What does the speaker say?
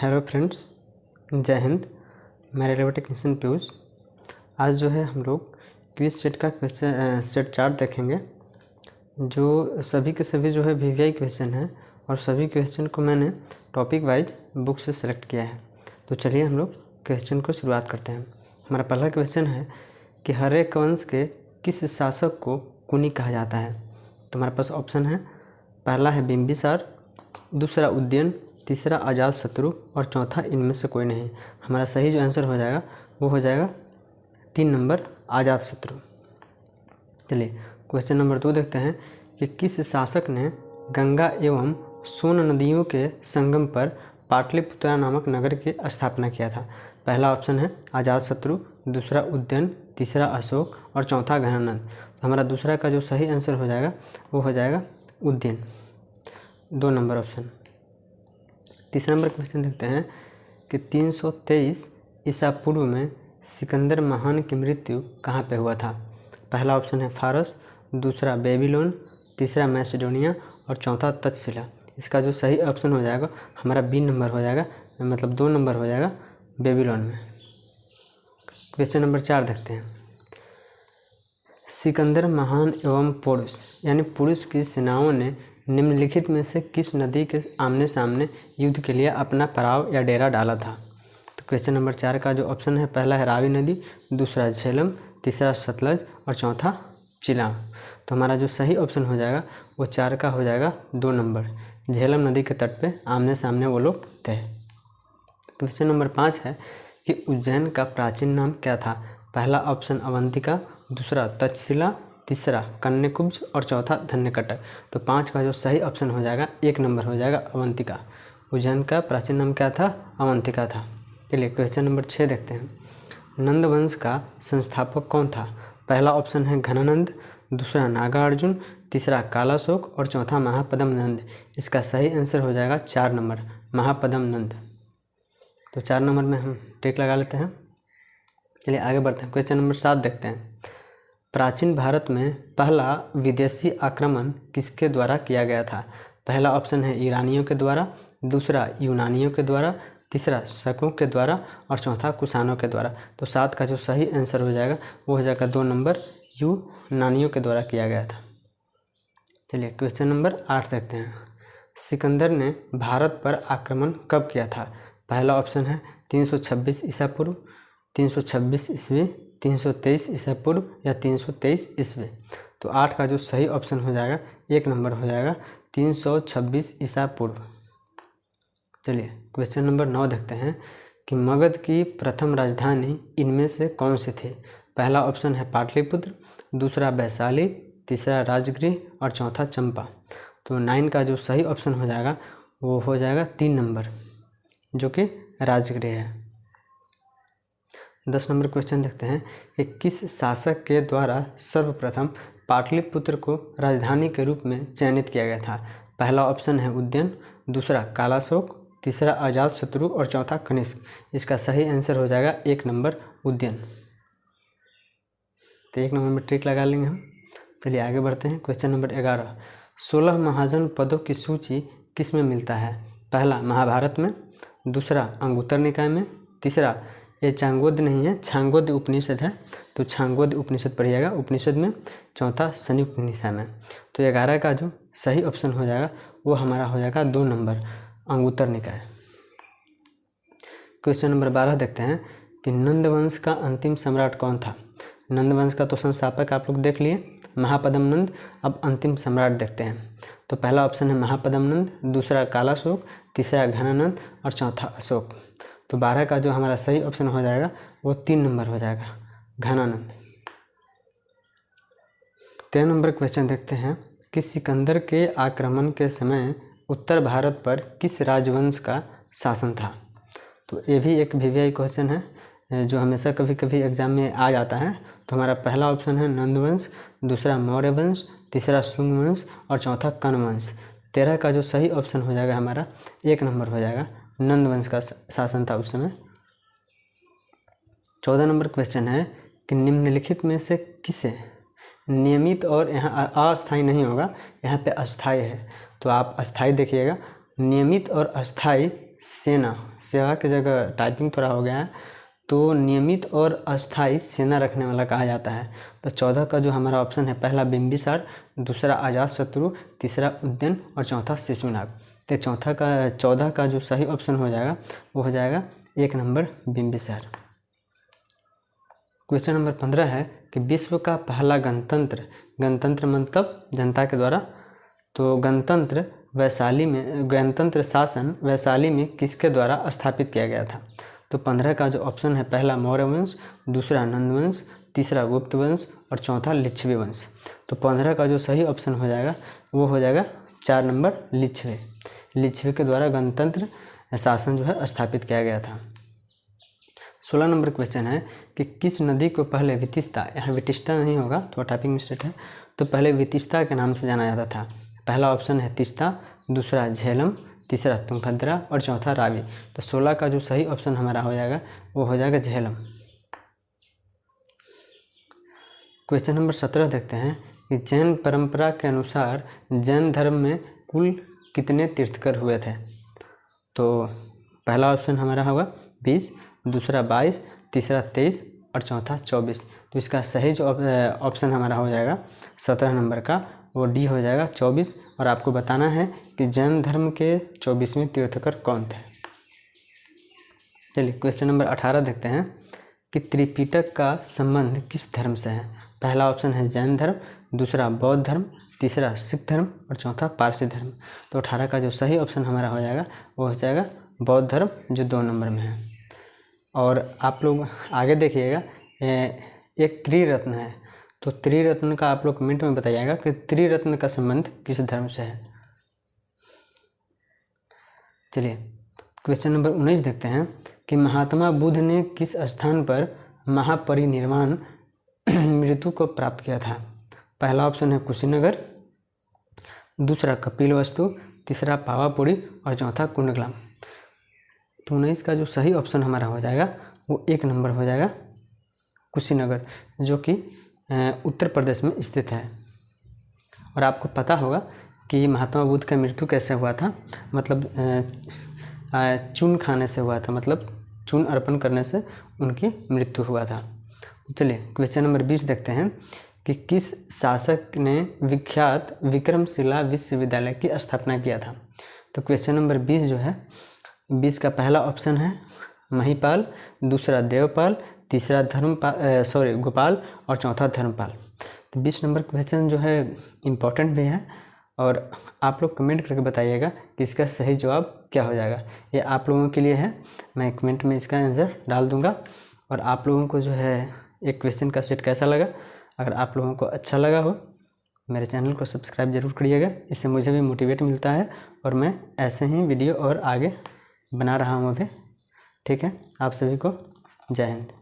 Hello friends, जय हिंद। मैं railway technician Piyush. आज जो है हम लोग क्विज सेट का क्वेश्चन सेट 4 देखेंगे, जो सभी के सभी जो है वीवीआई क्वेश्चन है और सभी क्वेश्चन को मैंने टॉपिक वाइज बुक से सेलेक्ट किया है। तो चलिए हम लोग क्वेश्चन को शुरुआत करते हैं। हमारा पहला क्वेश्चन है कि हर्यक वंश के किस शासक को कुनी कहा जाता है। तो हमारे पास ऑप्शन है, पहला है बिंबिसार, दूसरा उदयन, तीसरा अजातशत्रु और चौथा इनमें से कोई नहीं। हमारा सही जो आंसर हो जाएगा वो हो जाएगा 3 नंबर अजातशत्रु। चलिए क्वेश्चन नंबर 2 देखते हैं कि किस शासक ने गंगा एवं सोन नदियों के संगम पर पाटलिपुत्रा नामक नगर की स्थापना किया था। पहला ऑप्शन है अजातशत्रु, दूसरा उदयन, तीसरा अशोक और चौथा घनानंद। तो हमारा दूसरा का जो सही आंसर हो जाएगा वो हो जाएगा उदयन, 2 नंबर ऑप्शन। तीसरा नंबर क्वेश्चन देखते हैं कि 323 ईसा पूर्व में सिकंदर महान की मृत्यु कहाँ पे हुआ था। पहला ऑप्शन है फारस, दूसरा बेबीलोन, तीसरा मैसेडोनिया और चौथा तक्षशिला। इसका जो सही ऑप्शन हो जाएगा हमारा बी नंबर हो जाएगा, मतलब 2 नंबर हो जाएगा बेबीलोन में। क्वेश्चन नंबर 4 देखते हैं, सिकंदर महान एवं पुरुष यानी पुरुष की सेनाओं ने निम्नलिखित में से किस नदी के आमने सामने युद्ध के लिए अपना पड़ाव या डेरा डाला था। तो क्वेश्चन नंबर 4 का जो ऑप्शन है, पहला है रावी नदी, दूसरा झेलम, तीसरा सतलज और चौथा चिलाम। तो हमारा जो सही ऑप्शन हो जाएगा वो 4 का हो जाएगा 2 नंबर। झेलम नदी के तट पे आमने सामने वो लोग थे। क्वेश्चन नंबर 5 है कि उज्जैन का प्राचीन नाम क्या था। पहला ऑप्शन अवंतिका, दूसरा तक्षशिला, तीसरा कन्याकुब्ज और चौथा धन्यकटक। तो 5 का जो सही ऑप्शन हो जाएगा 1 नंबर हो जाएगा अवंतिका। उज्जैन का प्राचीन नाम क्या था, अवंतिका था। चलिए क्वेश्चन नंबर 6 देखते हैं, नंद वंश का संस्थापक कौन था। पहला ऑप्शन है घनानंद, दूसरा नागार्जुन, तीसरा कालाशोक और चौथा महापद्म नंद। इसका सही आंसर हो जाएगा 4 नंबर महापद्म नंद। तो 4 नंबर में हम टिक लगा लेते हैं। चलिए आगे बढ़ते हैं। क्वेश्चन नंबर 7 देखते हैं, प्राचीन भारत में पहला विदेशी आक्रमण किसके द्वारा किया गया था। पहला ऑप्शन है ईरानियों के द्वारा, दूसरा यूनानियों के द्वारा, तीसरा शकों के द्वारा और चौथा कुषाणों के द्वारा। तो 7 का जो सही आंसर हो जाएगा वो हो जाएगा 2 नंबर यूनानियों के द्वारा किया गया था। चलिए क्वेश्चन नंबर 8 देखते हैं, सिकंदर ने भारत पर आक्रमण कब किया था। पहला ऑप्शन है 326 ईसा पूर्व, 326 ईस्वी, 323 ईसा पूर्व या 323 ईस्वी। तो 8 का जो सही ऑप्शन हो जाएगा 1 नंबर हो जाएगा 326 ईसा पूर्व। चलिए क्वेश्चन नंबर 9 देखते हैं कि मगध की प्रथम राजधानी इनमें से कौन सी थी। पहला ऑप्शन है पाटलिपुत्र, दूसरा वैशाली, तीसरा राजगृह और चौथा चंपा। तो 9 का जो सही ऑप्शन हो जाएगा वो हो जाएगा 3 नंबर, जो कि राजगृह है। 10 नंबर क्वेश्चन देखते हैं कि किस शासक के द्वारा सर्वप्रथम पाटलिपुत्र को राजधानी के रूप में चयनित किया गया था। पहला ऑप्शन है उदयन, दूसरा कालाशोक, तीसरा अजातशत्रु और चौथा कनिष्क। इसका सही आंसर हो जाएगा 1 नंबर उदयन। तो 1 नंबर में टिक लगा लेंगे हम। चलिए आगे बढ़ते हैं। क्वेश्चन नंबर 11, 16 महाजन पदों की सूची किस में मिलता है। पहला महाभारत में, दूसरा अंगुत्तर निकाय में, तीसरा ये चांगोद्य नहीं है, छांगोद्य उपनिषद है, तो छांगोद्य उपनिषद पढ़िएगा उपनिषद में, चौथा संयुक्त निकाय में। तो 11 का जो सही ऑप्शन हो जाएगा वो हमारा हो जाएगा 2 नंबर अंगुत्तर निकाय। क्वेश्चन नंबर 12 देखते हैं कि नंद वंश का अंतिम सम्राट कौन था। नंद वंश का तो संस्थापक आप लोग देख लिए महापद्म नंद। अब अंतिम सम्राट देखते हैं। तो पहला ऑप्शन है महापद्म नंद, दूसरा कालाशोक, तीसरा घनानंद और चौथा अशोक। तो 12 का जो हमारा सही ऑप्शन हो जाएगा वो 3 नंबर हो जाएगा घनानंद। 13 नंबर क्वेश्चन देखते हैं कि सिकंदर के आक्रमण के समय उत्तर भारत पर किस राजवंश का शासन था। तो ये भी एक वीवीआई क्वेश्चन है जो हमेशा कभी कभी एग्जाम में आ जाता है। तो हमारा पहला ऑप्शन है नंद वंश, दूसरा मौर्य वंश, तीसरा शुंग वंश और चौथा कर्ण वंश। 13 का जो सही ऑप्शन हो जाएगा हमारा 1 नंबर हो जाएगा, नंद वंश का शासन था उस समय। 14 नंबर क्वेश्चन है कि निम्नलिखित में से किसे नियमित, और यहाँ अस्थायी नहीं होगा, यहाँ पे अस्थायी है, तो आप अस्थायी देखिएगा, नियमित और अस्थायी सेना, सेवा की जगह टाइपिंग थोड़ा हो गया है, तो नियमित और अस्थायी सेना रखने वाला कहा जाता है। तो 14 का जो हमारा ऑप्शन है, पहला बिंबिसार, दूसरा अजातशत्रु, तीसरा उदयन और चौथा शिशुनाग। तो 14 का जो सही ऑप्शन हो जाएगा वो हो जाएगा 1 नंबर बिंबिसार। क्वेश्चन नंबर 15 है कि विश्व का पहला गणतंत्र, गणतंत्र मतलब जनता के द्वारा, तो गणतंत्र शासन वैशाली में किसके द्वारा स्थापित किया गया था। तो 15 का जो ऑप्शन है, पहला मौर्य वंश, दूसरा नंद वंश, तीसरा गुप्त वंश और चौथा लिच्छवी वंश। तो 15 का जो सही ऑप्शन हो जाएगा वो हो जाएगा 4 नंबर लिच्छवी। लिच्छवी के द्वारा गणतंत्र शासन जो है स्थापित किया गया था। 16 नंबर क्वेश्चन है कि किस नदी को पहले वितिस्ता, यहाँ वितिस्ता नहीं होगा, थोड़ा टाइपिंग मिस्टेक है, तो पहले वितिस्ता के नाम से जाना जाता था। पहला ऑप्शन है तीस्ता, दूसरा झेलम, तीसरा तुंगभद्रा और चौथा रावी। तो 16 का जो सही ऑप्शन हमारा हो जाएगा वो हो जाएगा झेलम। क्वेश्चन नंबर 17 देखते हैं कि जैन परंपरा के अनुसार जैन धर्म में कुल कितने तीर्थकर हुए थे। तो पहला ऑप्शन हमारा होगा 20, दूसरा 22, तीसरा 23 और चौथा 24। तो इसका सही जो ऑप्शन हमारा हो जाएगा 17 नंबर का वो डी हो जाएगा 24। और आपको बताना है कि जैन धर्म के 24वें तीर्थकर कौन थे। चलिए क्वेश्चन नंबर 18 देखते हैं कि त्रिपिटक का संबंध किस धर्म से है। पहला ऑप्शन है जैन धर्म, दूसरा बौद्ध धर्म, तीसरा सिख धर्म और चौथा पारसी धर्म। तो 18 का जो सही ऑप्शन हमारा हो जाएगा वो हो जाएगा बौद्ध धर्म, जो 2 नंबर में है। और आप लोग आगे देखिएगा, एक त्रिरत्न है, तो त्रिरत्न का आप लोग कमेंट में बताइएगा कि त्रिरत्न का संबंध किस धर्म से है। चलिए क्वेश्चन नंबर 19 देखते हैं कि महात्मा बुद्ध ने किस स्थान पर महापरिनिर्वाण मृत्यु को प्राप्त किया था। पहला ऑप्शन है कुशीनगर, दूसरा कपिलवस्तु, तीसरा पावापुरी और चौथा कुंडग्राम। तो 19 का जो सही ऑप्शन हमारा हो जाएगा वो 1 नंबर हो जाएगा कुशीनगर, जो कि उत्तर प्रदेश में स्थित है। और आपको पता होगा कि महात्मा बुद्ध का मृत्यु कैसे हुआ था, मतलब चून खाने से हुआ था, मतलब चून अर्पण करने से उनकी मृत्यु हुआ था। चलिए क्वेश्चन नंबर 20 देखते हैं कि किस शासक ने विख्यात विक्रमशिला विश्वविद्यालय की स्थापना किया था। तो क्वेश्चन नंबर 20 जो है, 20 का पहला ऑप्शन है महिपाल, दूसरा देवपाल, तीसरा गोपाल और चौथा धर्मपाल। तो 20 नंबर क्वेश्चन जो है इम्पोर्टेंट भी है, और आप लोग कमेंट करके बताइएगा कि इसका सही जवाब क्या हो जाएगा। ये आप लोगों के लिए है, मैं कमेंट में इसका आंसर डाल दूंगा। और आप लोगों को जो है एक क्वेश्चन का सेट कैसा लगा, अगर आप लोगों को अच्छा लगा हो मेरे चैनल को सब्सक्राइब जरूर करिएगा, इससे मुझे भी मोटिवेट मिलता है और मैं ऐसे ही वीडियो और आगे बना रहा हूँ अभी। ठीक है, आप सभी को जय हिंद।